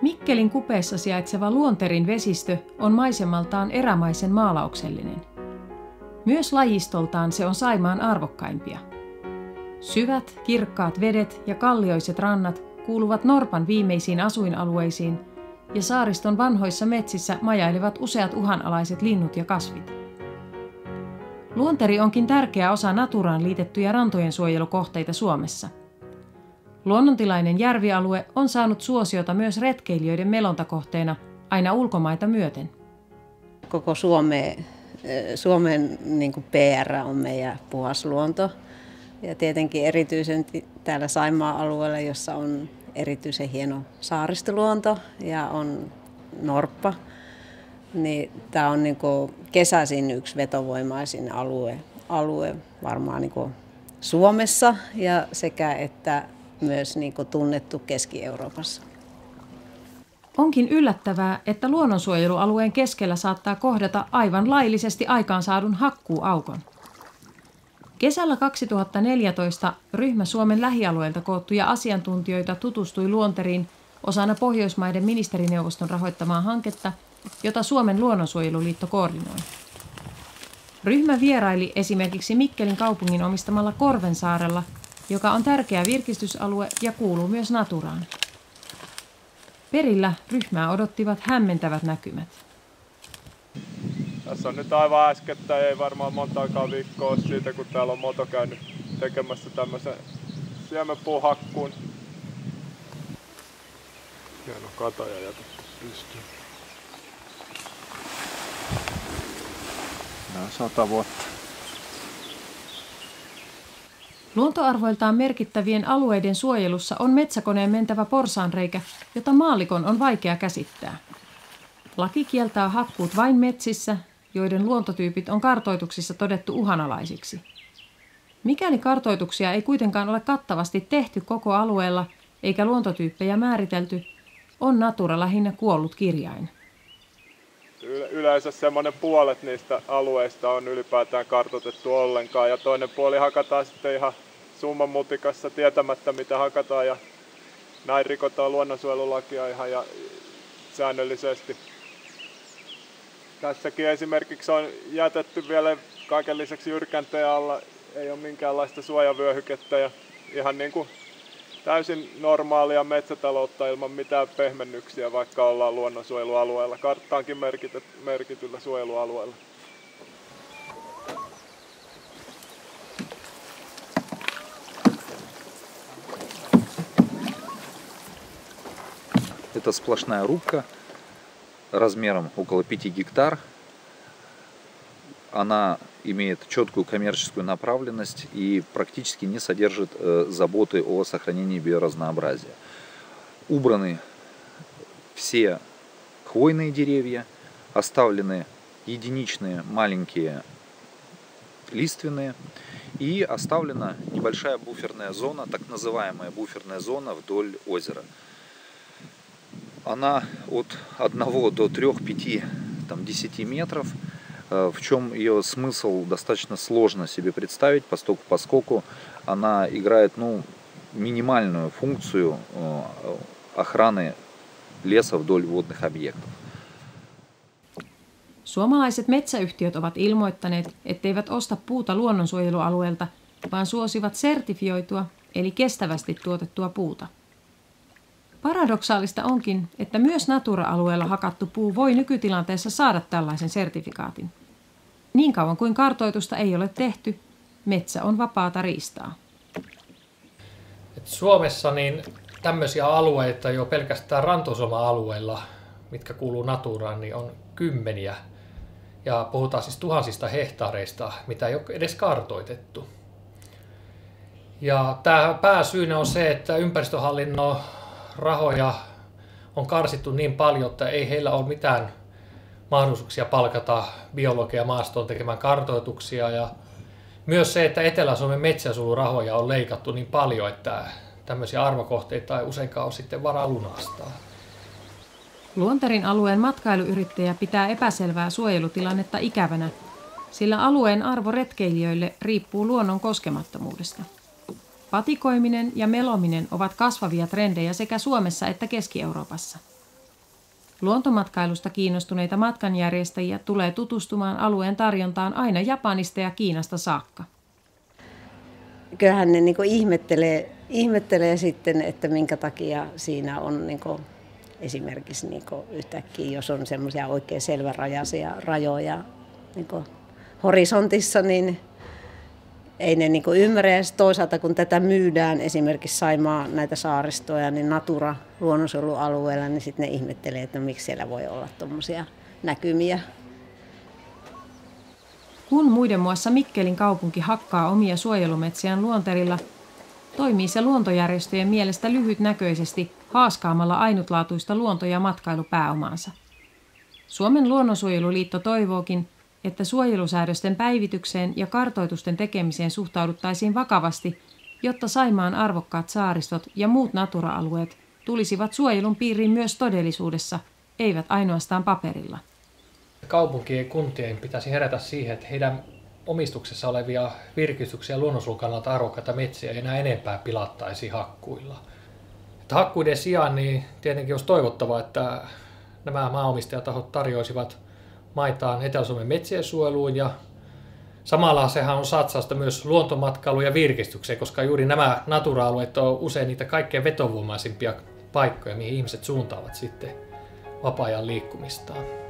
Mikkelin kupeessa sijaitseva Luonterin vesistö on maisemaltaan erämaisen maalauksellinen. Myös lajistoltaan se on Saimaan arvokkaimpia. Syvät, kirkkaat vedet ja kallioiset rannat kuuluvat norpan viimeisiin asuinalueisiin ja saariston vanhoissa metsissä majailevat useat uhanalaiset linnut ja kasvit. Luonteri onkin tärkeä osa Naturaan liitettyjä rantojen suojelukohteita Suomessa. Luonnontilainen järvialue on saanut suosiota myös retkeilijöiden melontakohteena aina ulkomaita myöten. Koko Suomen niin kuin PR on meidän puhas luonto. Ja tietenkin erityisen täällä Saimaan alueella, jossa on erityisen hieno saaristoluonto ja on norppa, niin tämä on niin kuin kesäisin yksi vetovoimaisin alue varmaan niin kuin Suomessa ja sekä että myös niin kuin tunnettu Keski-Euroopassa. Onkin yllättävää, että luonnonsuojelualueen keskellä saattaa kohdata aivan laillisesti aikaansaadun hakkuuaukon. Kesällä 2014 ryhmä Suomen lähialueilta koottuja asiantuntijoita tutustui Luonteriin osana Pohjoismaiden ministerineuvoston rahoittamaa hanketta, jota Suomen luonnonsuojeluliitto koordinoi. Ryhmä vieraili esimerkiksi Mikkelin kaupungin omistamalla Korvensaarella, joka on tärkeä virkistysalue ja kuuluu myös Naturaan. Perillä ryhmää odottivat hämmentävät näkymät. Tässä on nyt aivan äskettäin, ei varmaan montaakaan viikkoa ole siitä, kun täällä on moto käynyt tekemässä tämmöisen siemenpuuhakkuun. Hieno kataja jätetty pystyyn. Nämä 100 vuotta. Luontoarvoiltaan merkittävien alueiden suojelussa on metsäkoneen mentävä porsaanreikä, jota maallikon on vaikea käsittää. Laki kieltää hakkuut vain metsissä, joiden luontotyypit on kartoituksissa todettu uhanalaisiksi. Mikäli kartoituksia ei kuitenkaan ole kattavasti tehty koko alueella eikä luontotyyppejä määritelty, on Natura lähinnä kuollut kirjain. Yleensä semmoinen puolet niistä alueista on ylipäätään kartoitettu ollenkaan ja toinen puoli hakataan sitten ihan summan mutikassa tietämättä mitä hakataan ja näin rikotaan luonnonsuojelulakia ihan ja säännöllisesti. Tässäkin esimerkiksi on jätetty vielä kaiken lisäksi jyrkänteen alla, ei ole minkäänlaista suojavyöhykettä ja ihan niin kuin täysin normaalia metsätaloutta ilman mitään pehmennyksiä, vaikka ollaan luonnonsuojelualueella, karttaankin merkityllä suojelualueella. Это сплошная рубка размером около 5 гектар. Она имеет четкую коммерческую направленность и практически не содержит заботы о сохранении биоразнообразия. Убраны все хвойные деревья, оставлены единичные маленькие лиственные и оставлена небольшая буферная зона, так называемая буферная зона вдоль озера. Она от 1 до 3-5, 10 метров. В чем ее смысл, достаточно сложно себе представить, поскольку она играет минимальную функцию охраны леса вдоль водных объектов. Suomalaiset metsäyhtiöt ovat ilmoittaneet, etteivät osta puuta luonnonsuojelualueelta, vaan suosivat sertifioitua eli kestävästi tuotettua puuta. Paradoksaalista onkin, että myös Natura-alueella hakattu puu voi nykytilanteessa saada tällaisen sertifikaatin. Niin kauan kuin kartoitusta ei ole tehty, metsä on vapaata riistaa. Suomessa niin tämmöisiä alueita jo pelkästään rantosoma-alueilla, mitkä kuuluu Naturaan, niin on kymmeniä. Ja puhutaan siis tuhansista hehtaareista, mitä ei ole edes kartoitettu. Ja tämä pääsyynä on se, että ympäristöhallinnon rahoja on karsittu niin paljon, että ei heillä ole mitään mahdollisuuksia palkata biologia maastoon tekemään kartoituksia. Ja myös se, että Etelä-Suomen metsäsuojelurahoja on leikattu niin paljon, että tämmöisiä arvokohteita ei useinkaan ole sitten varaa lunastaa. Luonterin alueen matkailuyrittäjä pitää epäselvää suojelutilannetta ikävänä, sillä alueen arvo retkeilijöille riippuu luonnon koskemattomuudesta. Patikoiminen ja melominen ovat kasvavia trendejä sekä Suomessa että Keski-Euroopassa. Luontomatkailusta kiinnostuneita matkanjärjestäjiä tulee tutustumaan alueen tarjontaan aina Japanista ja Kiinasta saakka. Kyllähän ne niin kuin ihmettelee sitten, että minkä takia siinä on niin kuin esimerkiksi niin kuin yhtäkkiä, jos on semmoisia oikein selvärajaisia rajoja niin kuin horisontissa, niin ei ne niin kuin ymmärrä. Ja toisaalta kun tätä myydään esimerkiksi Saimaan näitä saaristoja, niin Natura luonnonsuojelualueella, niin sitten ne ihmettelee, että no, miksi siellä voi olla tuommoisia näkymiä. Kun muiden muassa Mikkelin kaupunki hakkaa omia suojelumetsiään Luonterilla, toimii se luontojärjestöjen mielestä lyhytnäköisesti haaskaamalla ainutlaatuista luonto- ja matkailupääomaansa. Suomen luonnonsuojeluliitto toivookin, että suojelusäädösten päivitykseen ja kartoitusten tekemiseen suhtauduttaisiin vakavasti, jotta Saimaan arvokkaat saaristot ja muut natura-alueet tulisivat suojelun piiriin myös todellisuudessa, eivät ainoastaan paperilla. Kaupunkien ja kuntien pitäisi herätä siihen, että heidän omistuksessa olevia virkistyksiä ja luonnonsuojelun kannalta arvokkaita metsiä ei enää enempää pilattaisi hakkuilla. Että hakkuiden sijaan niin tietenkin olisi toivottavaa, että nämä maanomistajatahot tarjoisivat maitaan Etelä-Suomen metsien suojeluun ja samalla sehän on satsausta myös luontomatkailuun ja virkistykseen, koska juuri nämä natura-alueet on usein niitä kaikkein vetovoimaisimpia paikkoja, mihin ihmiset suuntaavat sitten vapaa-ajan liikkumistaan.